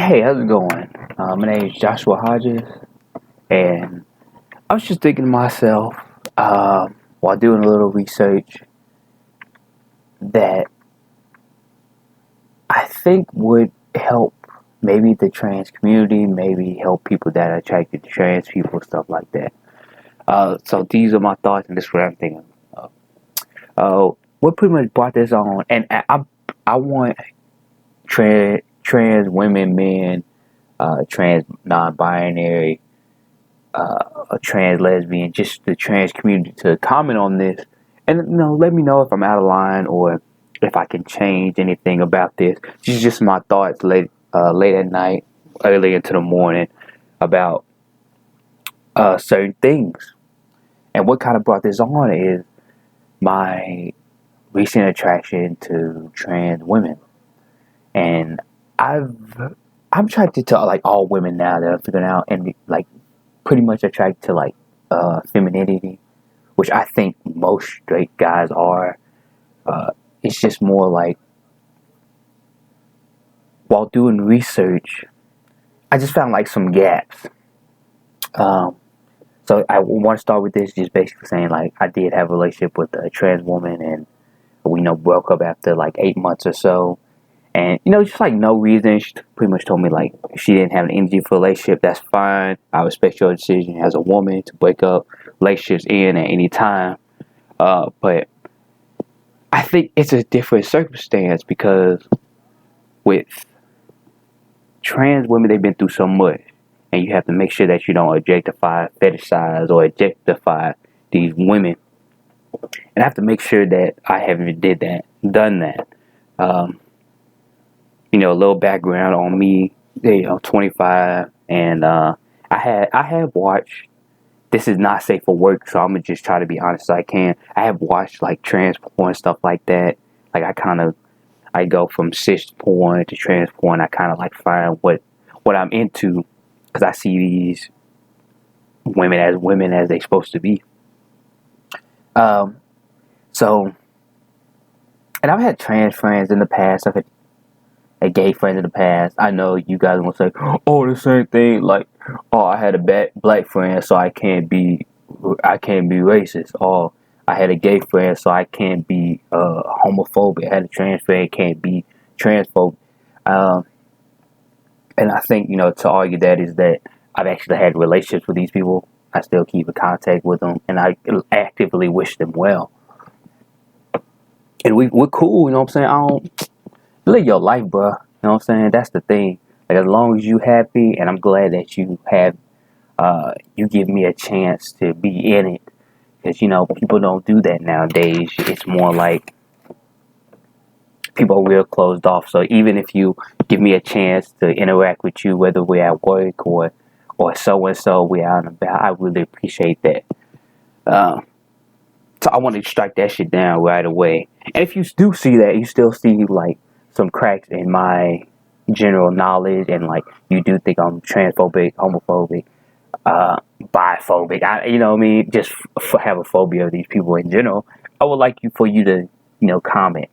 Hey, how's it going? My name is Joshua Hodges, and I was just thinking to myself, while doing a little research, that I think would help maybe the trans community, maybe help people that are attracted to trans people, stuff like that. So these are my thoughts, and this is what I'm thinking of. What pretty much brought this on, and I want trans women, men, trans non-binary, a trans lesbian, just the trans community to comment on this, and let me know if I'm out of line or if I can change anything about this. These are just my thoughts late at night, early into the morning about certain things. And what kind of brought this on is my recent attraction to trans women, and I'm attracted to like all women now that I'm figuring out, and like pretty much attracted to like femininity, which I think most straight guys are. It's just more like while doing research, I just found like some gaps. Um, so I want to start with this, just basically saying like I did have a relationship with a trans woman, and we broke up after like 8 months or so. And just like no reason, she pretty much told me like if she didn't have an energy for a relationship, that's fine. I respect your decision as a woman to break up relationships in at any time. But I think it's a different circumstance because with trans women, they've been through so much, and you have to make sure that you don't objectify, fetishize, or objectify these women. And I have to make sure that I haven't done that. A little background on me. 25, and I have watched. This is not safe for work, so I'm gonna just try to be honest as I can. I have watched like trans porn, stuff like that. Like I go from cis porn to trans porn. I kind of like find what I'm into because I see these women as they're supposed to be. So, and I've had trans friends in the past. I've had a gay friend in the past. I know you guys will say, "Oh, the same thing." Like, "Oh, I had a black friend, so I can't be racist." Or I had a gay friend, so I can't be homophobic. I had a trans friend, can't be transphobic. And I think to argue that is that I've actually had relationships with these people. I still keep in contact with them, and I actively wish them well. And we're cool. You know what I'm saying? I don't. Live your life, bro. You know what I'm saying? That's the thing. Like, as long as you happy, and I'm glad that you have, you give me a chance to be in it. Because, people don't do that nowadays. It's more like people are real closed off. So even if you give me a chance to interact with you, whether we're at work or so-and-so, we're out and about, I really appreciate that. So I want to strike that shit down right away. And if you do see that, you still see, like, some cracks in my general knowledge, and like you do think I'm transphobic, homophobic, biphobic, you know what I mean, just have a phobia of these people in general, I would like for you to comment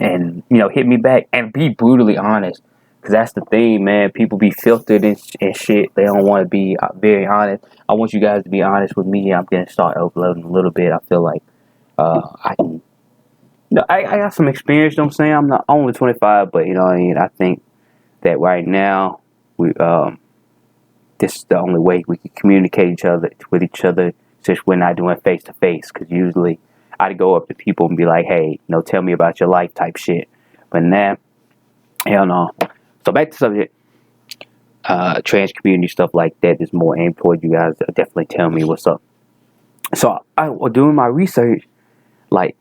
and hit me back and be brutally honest, because that's the thing, man. People be filtered and shit. They don't want to be very honest. I want you guys to be honest with me. I'm gonna start uploading a little bit. I feel like I can. I got some experience, you know what I'm saying? I'm not only 25, but what I mean? I think that right now, this is the only way we can communicate with each other, since we're not doing face to face. Because usually I'd go up to people and be like, hey, tell me about your life type shit. But now, hell no. So back to subject, trans community, stuff like that is more aimed toward you guys. Definitely tell me what's up. So I was doing my research, like,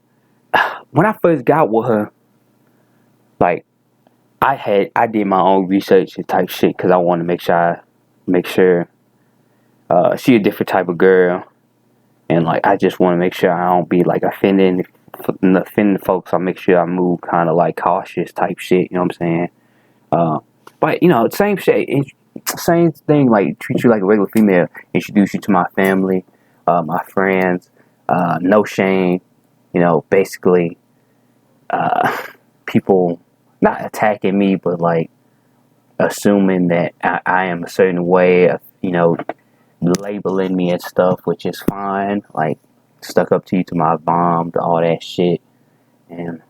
when I first got with her, like, I did my own research and type shit because I want to make sure she a different type of girl, and like I just want to make sure I don't be like offending folks. I make sure I move kind of like cautious type shit. You know what I'm saying? But same shit, same thing. Like, treat you like a regular female. Introduce you to my family, my friends. No shame. Basically, people not attacking me, but like assuming that I am a certain way of, labeling me and stuff, which is fine. Like, stuck up to you to my bomb, to all that shit. And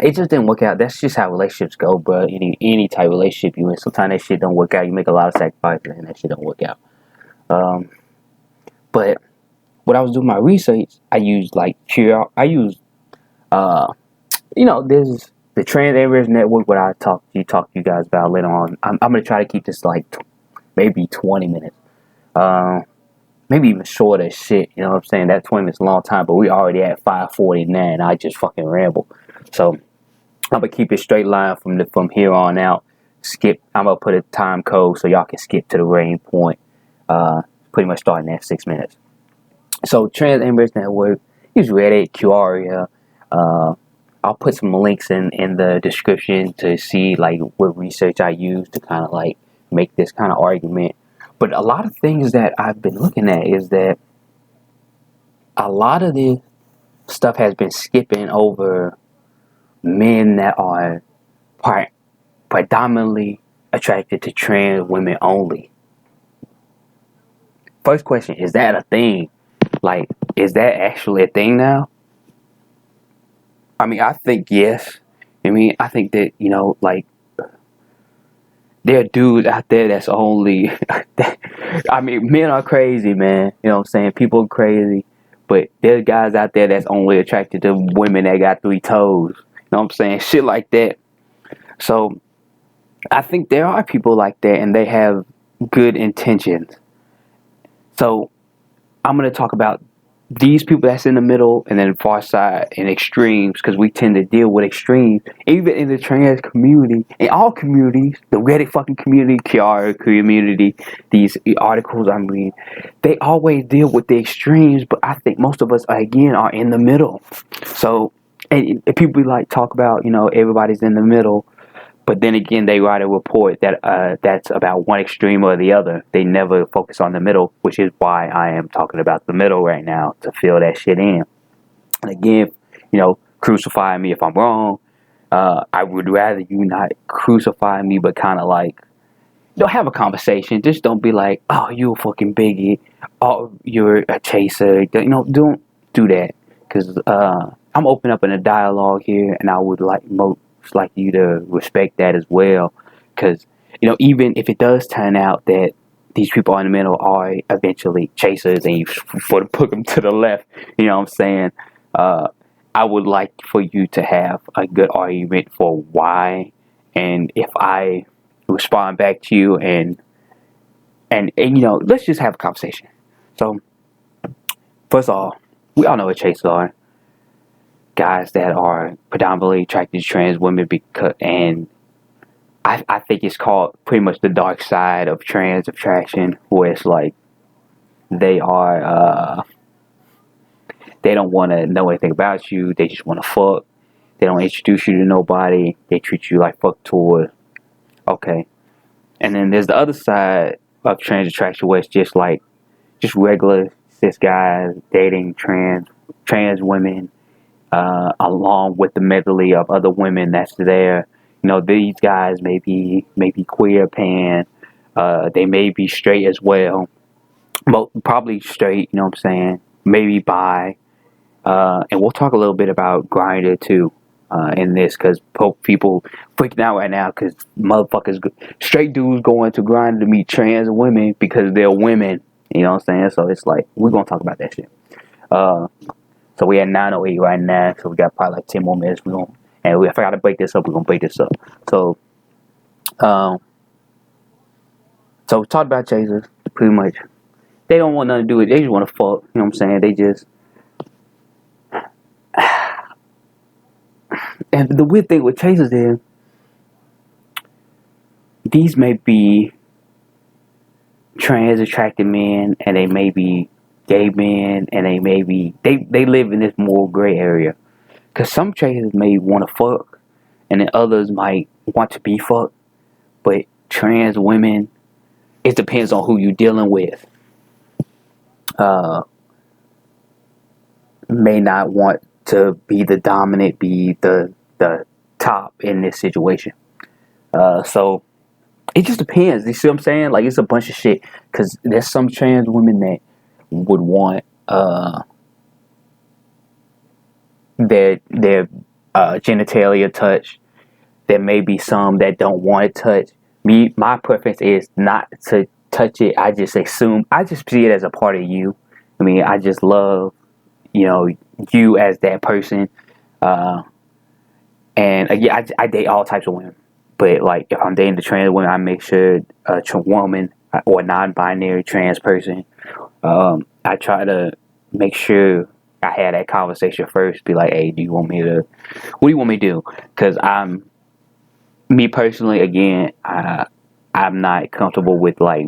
it just didn't work out. That's just how relationships go, bro. Any type of relationship you in, sometimes that shit don't work out. You make a lot of sacrifices, and that shit don't work out. But when I was doing my research, I used there's the Trans Areas Network, what I talk to you guys about later on. I'm gonna try to keep this like maybe 20 minutes, maybe even shorter. Shit, you know what I'm saying? That 20 minutes is a long time, but we already at 5:49. I just fucking ramble, so I'm gonna keep it straight line from here on out. I'm gonna put a time code so y'all can skip to the rain point. Pretty much starting at 6 minutes. So Trans Areas Network, use Reddit, Quora. I'll put some links in the description to see like what research I use to kind of like make this kind of argument. But a lot of things that I've been looking at is that a lot of this stuff has been skipping over men that are predominantly attracted to trans women only. First question, is that a thing? Like, is that actually a thing now? I mean, I think yes. I think that, like, there are dudes out there that's only... men are crazy, man. You know what I'm saying? People are crazy. But there's guys out there that's only attracted to women that got 3 toes. You know what I'm saying? Shit like that. So, I think there are people like that, and they have good intentions. So, I'm going to talk about these people that's in the middle, and then the far side and extremes, because we tend to deal with extremes, even in the trans community, in all communities, the Reddit fucking community, Kiara community, these articles, they always deal with the extremes, but I think most of us, again, are in the middle. So, and people like talk about, everybody's in the middle, but then again, they write a report that that's about one extreme or the other. They never focus on the middle, which is why I am talking about the middle right now, to fill that shit in. And again, crucify me if I'm wrong. I would rather you not crucify me, but kind of like, have a conversation. Just don't be like, oh, you a fucking bigot. Oh, you're a chaser. Don't do that. Because I'm open up in a dialogue here, and I would like you to respect that as well, because even if it does turn out that these people in the middle are eventually chasers and you put them to the left, you know what I'm saying, I would like for you to have a good argument for why, and if I respond back to you and let's just have a conversation. So first of all, we all know what chasers are. Guys that are predominantly attracted to trans women, and I think it's called pretty much the dark side of trans attraction, where it's like they don't want to know anything about you. They just want to fuck. They don't introduce you to nobody. They treat you like fuck toys. Okay. And then there's the other side of trans attraction, where it's just regular cis guys dating trans women, along with the medley of other women that's there. These guys may be queer, pan, they may be straight as well, but probably straight, you know what I'm saying, maybe bi, and we'll talk a little bit about Grindr too, in this, because people freaking out right now, because straight dudes going to Grindr to meet trans women because they're women, you know what I'm saying, so it's like, we're gonna talk about that shit. So we at 9:08 right now, so we got probably like 10 more minutes. If I gotta break this up, we're gonna break this up. So, so we talked about chasers, pretty much. They don't want nothing to do with it. They just want to fuck. You know what I'm saying? They just... And the weird thing with chasers is, these may be trans attracted men, and they may be gay men, and they may be... They live in this moral gray area. Because some chasers may want to fuck, and then others might want to be fucked. But trans women, it depends on who you're dealing with. May not want to be the dominant, be the top in this situation. So it just depends. You see what I'm saying? Like, it's a bunch of shit. Because there's some trans women that would want their genitalia touched. There may be some that don't want it touched. My preference is not to touch it. I just see it as a part of you. I mean, I just love, you as that person. And again, I date all types of women. But like, if I'm dating a trans woman, I make sure a woman or a non-binary trans person, I try to make sure I had that conversation first. Be like, hey, what do you want me to do? Because me personally, again, I'm not comfortable with like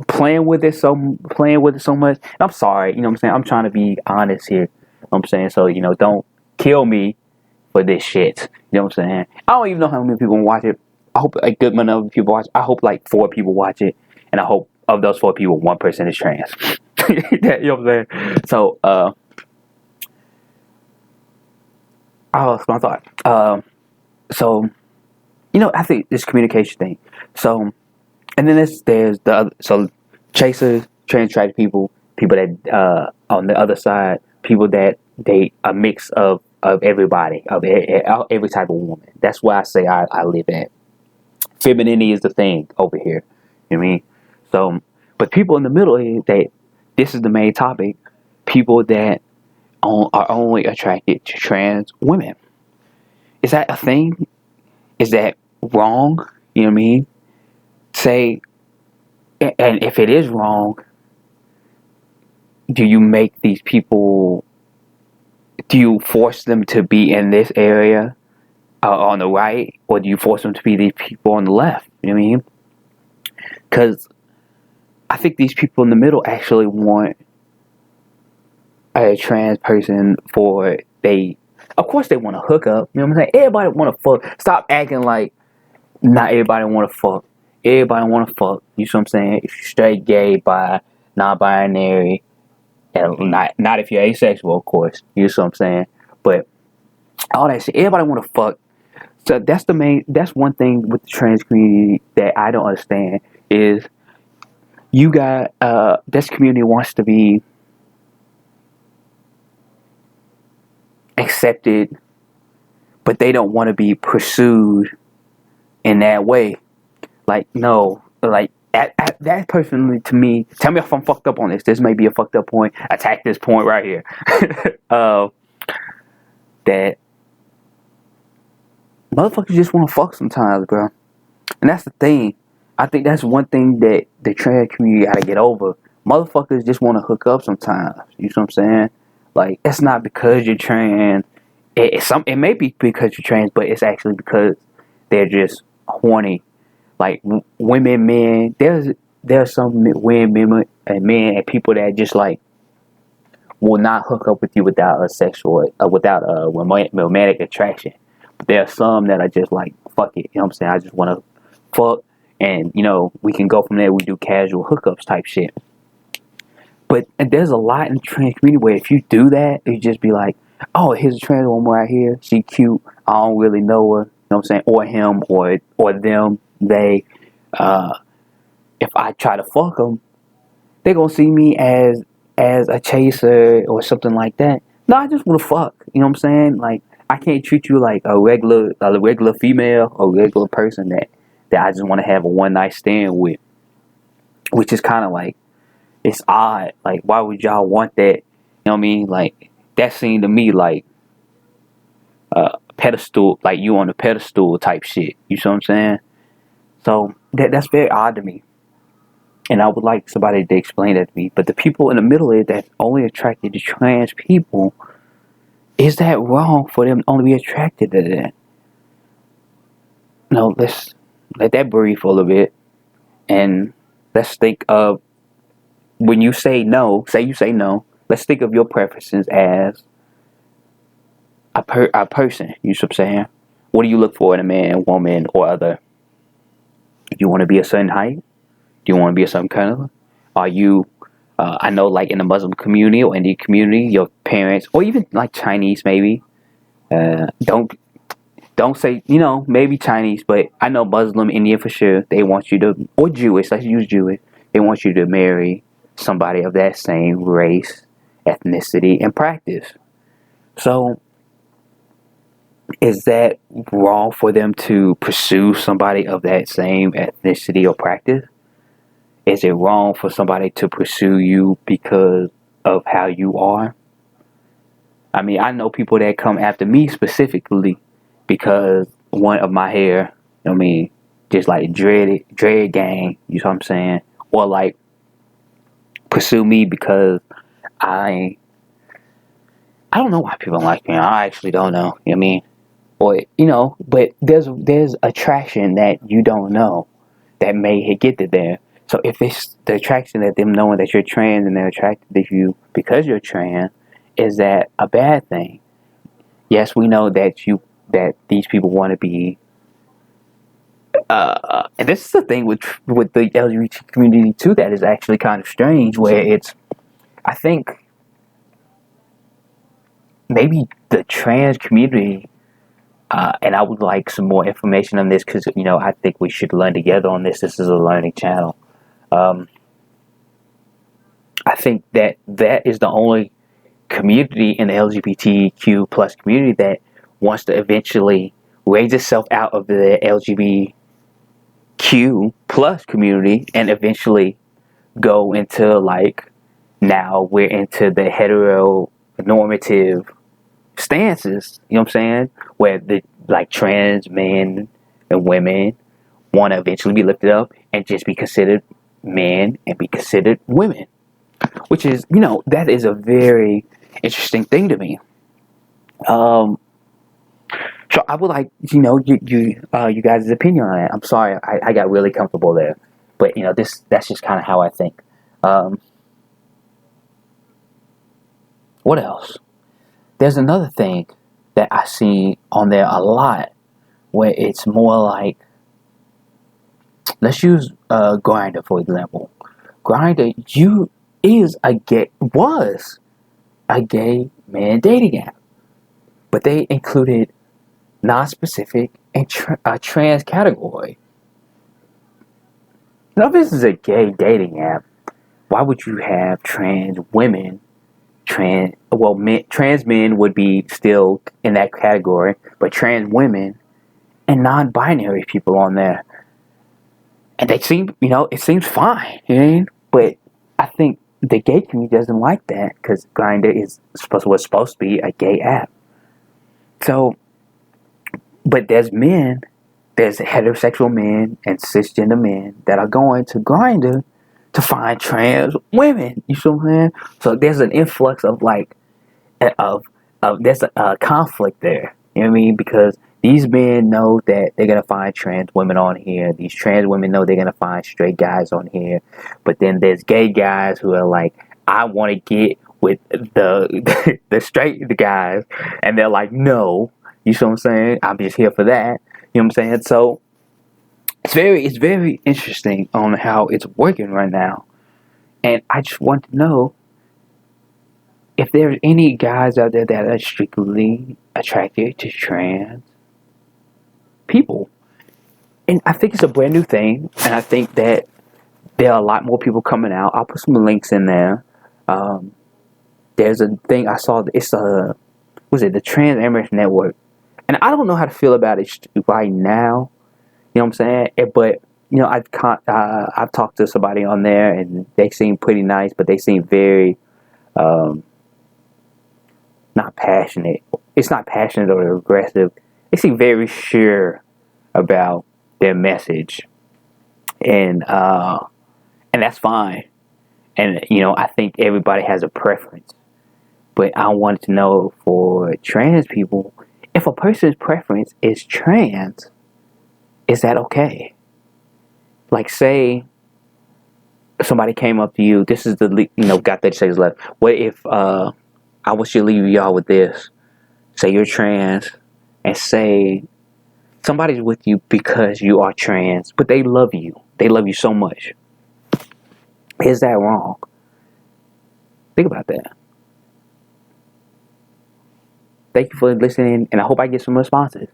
playing with it so much. And I'm sorry, you know what I'm saying? I'm trying to be honest here. You know what I'm saying? So, don't kill me for this shit. You know what I'm saying? I don't even know how many people watch it. I hope a good amount of people watch it. I hope like 4 people watch it. And I hope of those 4 people, 1% is trans. You know what I'm saying? So, that's my thought. So, I think this communication thing. So, and then there's the other, so chasers, trans people that on the other side, people that date a mix of everybody, of every type of woman. That's why I say I live at. Femininity is the thing over here. You know what I mean? So, but people in the middle, this is the main topic. People that are only attracted to trans women. Is that a thing? Is that wrong? You know what I mean? Say, and if it is wrong, do you make these people, do you force them to be in this area on the right, or do you force them to be these people on the left? You know what I mean? Because I think these people in the middle actually want a trans person of course they want to hook up. You know what I'm saying? Everybody want to fuck. Stop acting like not everybody want to fuck. Everybody want to fuck. You see what I'm saying? If you're straight, gay, bi, non-binary, and not if you're asexual, of course. You see what I'm saying? But all that shit, everybody want to fuck. So that's one thing with the trans community that I don't understand is you got, this community wants to be accepted, but they don't want to be pursued in that way. Like, no, like, that personally, to me, tell me if I'm fucked up on this. This may be a fucked up point. Attack this point right here. That motherfuckers just want to fuck sometimes, bro. And that's the thing. I think that's one thing that the trans community gotta get over. Motherfuckers just want to hook up sometimes. You know what I'm saying? Like, it's not because you're trans. It may be because you're trans, but it's actually because they're just horny. Like, women, men. There's some women and men and people that just like will not hook up with you without without a romantic attraction. But there are some that are just like, fuck it. You know what I'm saying? I just want to fuck, and we can go from there. We do casual hookups type shit. But there's a lot in the trans community where if you do that, you just be like, oh, here's a trans woman right here. She cute. I don't really know her. You know what I'm saying? Or him, or them, they. If I try to fuck them, they're gonna see me as a chaser or something like that. No, I just want to fuck. You know what I'm saying? Like, I can't treat you like a regular female or regular person that I just want to have a one night stand with. Which is kind of like, it's odd. Like, why would y'all want that? You know what I mean? Like, that seemed to me like pedestal, like you on a pedestal type shit. You see what I'm saying? So that's very odd to me. And I would like somebody to explain that to me. But the people in the middle of it that only attracted to trans people, is that wrong for them to only be attracted to that? No, let's let that breathe for a little bit. And let's think of, when you say no, say you say no, let's think of your preferences as a person. You see what I'm saying? What do you look for in a man, woman, or other? Do you want to be a certain height? Do you want to be a certain color? Are you, I know, like in the Muslim community or Indian community, your parents, or even like Chinese maybe, don't Don't say, maybe Chinese, but I know Muslim, Indian for sure. They want you to, or Jewish, let's use Jewish. They want you to marry somebody of that same race, ethnicity, and practice. So, is that wrong for them to pursue somebody of that same ethnicity or practice? Is it wrong for somebody to pursue you because of how you are? I mean, I know people that come after me specifically because one of my hair, just like dread gang, you know what I'm saying? Or like pursue me because I don't know why people don't like me. I actually don't know. You know what I mean? Or but there's attraction that you don't know that may get to there. So if it's the attraction that them knowing that you're trans and they're attracted to you because you're trans, is that a bad thing? Yes, we know that these people want to be. And this is the thing with the LGBT community too that is actually kind of strange. Where I think maybe the trans community. And I would like some more information on this because, I think we should learn together on this. This is a learning channel. I think that is the only community in the LGBTQ plus community that wants to eventually raise itself out of the LGBTQ plus community and eventually go into now we're into the heteronormative stances, you know what I'm saying? Where the trans men and women want to eventually be lifted up and just be considered men and be considered women, which is that is a very interesting thing to me. So I would like you guys' opinion on it. I'm sorry I got really comfortable there, but that's just kind of how I think. What else? There's another thing that I see on there a lot where it's more like, let's use Grindr for example. Grindr was a gay man dating app, but they included non-specific and trans category. Now, if this is a gay dating app, why would you have trans women? Trans men would be still in that category, but trans women and non-binary people on there, and they seem, it seems fine, But I think the gay community doesn't like that because Grindr was supposed to be a gay app. So, but there's heterosexual men and cisgender men that are going to Grindr to find trans women. You see what I'm saying? So there's an influx of there's a conflict there. You know what I mean? Because these men know that they're gonna find trans women on here. These trans women know they're gonna find straight guys on here. But then there's gay guys who are like, I want to get with the the guys, and they're like, no. You see what I'm saying? I'm just here for that. You know what I'm saying? So it's very interesting on how it's working right now. And I just want to know if there's any guys out there that are strictly attracted to trans people. And I think it's a brand new thing. And I think that there are a lot more people coming out. I'll put some links in there. There's a thing I saw. It's the Transamory Network. And I don't know how to feel about it right now. You know what I'm saying? But I've talked to somebody on there, and they seem pretty nice, but they seem very not passionate. It's not passionate or aggressive. They seem very sure about their message, and that's fine. And I think everybody has a preference, but I wanted to know for trans people, if a person's preference is trans, is that okay? Like, say somebody came up to you. This is the got 30 seconds left. What if I want you to leave y'all with this? Say you're trans, and say somebody's with you because you are trans, but they love you. They love you so much. Is that wrong? Think about that. Thank you for listening, and I hope I get some responses.